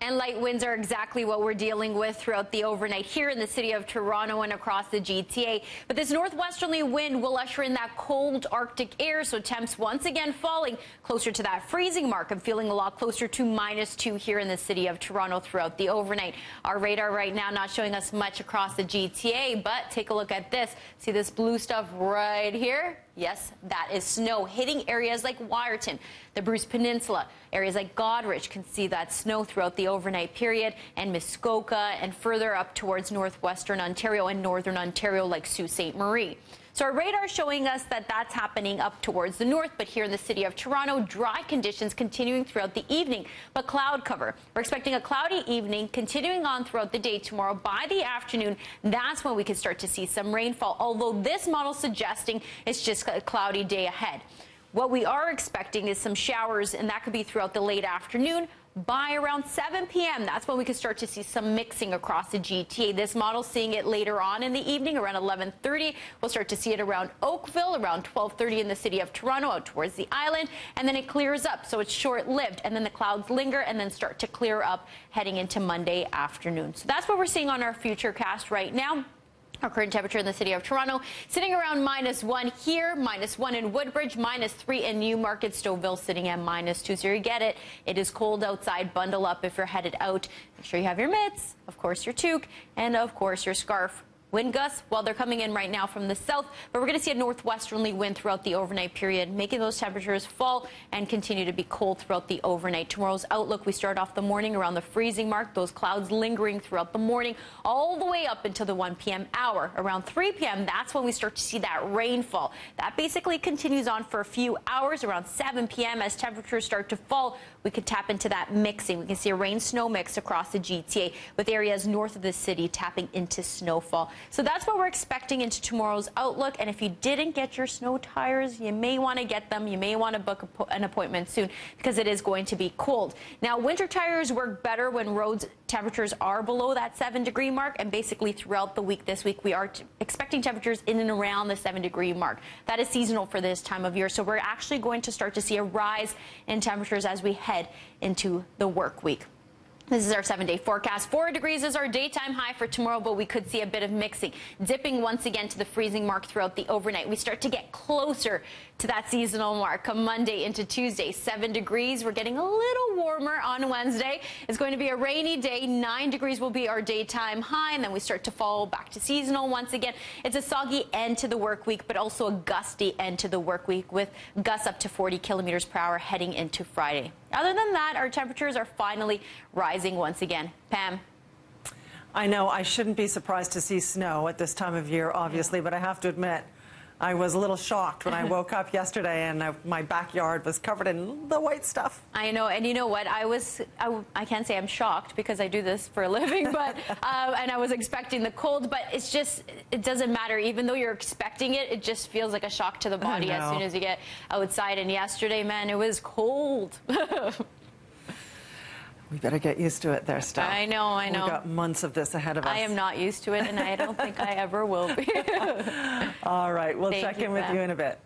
And light winds are exactly what we're dealing with throughout the overnight here in the city of Toronto and across the GTA. But this northwesterly wind will usher in that cold Arctic air, so temps once again falling closer to that freezing mark. I'm feeling a lot closer to -2 here in the city of Toronto throughout the overnight. Our radar right now not showing us much across the GTA, but take a look at this. See this blue stuff right here? Yes, that is snow hitting areas like Wyerton, the Bruce Peninsula. Areas like Goderich can see that snow throughout the overnight period, and Muskoka, and further up towards northwestern Ontario and northern Ontario like Sault Ste. Marie. So our radar showing us that that's happening up towards the north, but here in the city of Toronto, dry conditions continuing throughout the evening, but cloud cover. We're expecting a cloudy evening continuing on throughout the day tomorrow. By the afternoon, that's when we can start to see some rainfall, although this model suggesting it's just a cloudy day ahead. What we are expecting is some showers, and that could be throughout the late afternoon. By around 7 p.m., that's when we could start to see some mixing across the GTA. This model seeing it later on in the evening, around 11:30. We'll start to see it around Oakville, around 12:30 in the city of Toronto, out towards the island, and then it clears up, so it's short-lived, and then the clouds linger and then start to clear up heading into Monday afternoon. So that's what we're seeing on our futurecast right now. Our current temperature in the city of Toronto sitting around -1 here, -1 in Woodbridge, -3 in Newmarket, Stouffville sitting at -2. So you get it. It is cold outside. Bundle up if you're headed out. Make sure you have your mitts, of course your toque, and of course your scarf. Wind gusts, well, they're coming in right now from the south, but we're going to see a northwesterly wind throughout the overnight period, making those temperatures fall and continue to be cold throughout the overnight. Tomorrow's outlook, we start off the morning around the freezing mark, those clouds lingering throughout the morning, all the way up until the 1 p.m. hour. Around 3 p.m., that's when we start to see that rainfall. That basically continues on for a few hours. Around 7 p.m., as temperatures start to fall, we can tap into that mixing. We can see a rain-snow mix across the GTA, with areas north of the city tapping into snowfall. So that's what we're expecting into tomorrow's outlook. And if you didn't get your snow tires, you may want to get them. You may want to book an appointment soon, because it is going to be cold. Now, winter tires work better when roads temperatures are below that 7-degree mark. And basically throughout the week this week, we are expecting temperatures in and around the 7-degree mark. That is seasonal for this time of year. So we're actually going to start to see a rise in temperatures as we head into the work week. This is our 7-day forecast. 4 degrees is our daytime high for tomorrow, but we could see a bit of mixing, dipping once again to the freezing mark throughout the overnight. We start to get closer to that seasonal mark come Monday into Tuesday. 7 degrees. We're getting a little warmer on Wednesday. It's going to be a rainy day. 9 degrees will be our daytime high, and then we start to fall back to seasonal once again. It's a soggy end to the work week, but also a gusty end to the work week, with gusts up to 40 kilometers per hour heading into Friday. Other than that, our temperatures are finally rising once again. Pam. I know I shouldn't be surprised to see snow at this time of year, obviously, but I have to admit, I was a little shocked when I woke up yesterday and my backyard was covered in the white stuff. I know, and you know what? I can't say I'm shocked because I do this for a living, but and I was expecting the cold, but it's just, it doesn't matter. Even though you're expecting it, it just feels like a shock to the body as soon as you get outside. And yesterday, man, it was cold. We better get used to it there, Stella. I know, I know. We've got months of this ahead of us. I am not used to it, and I don't think I ever will be. All right, we'll check in with you in a bit.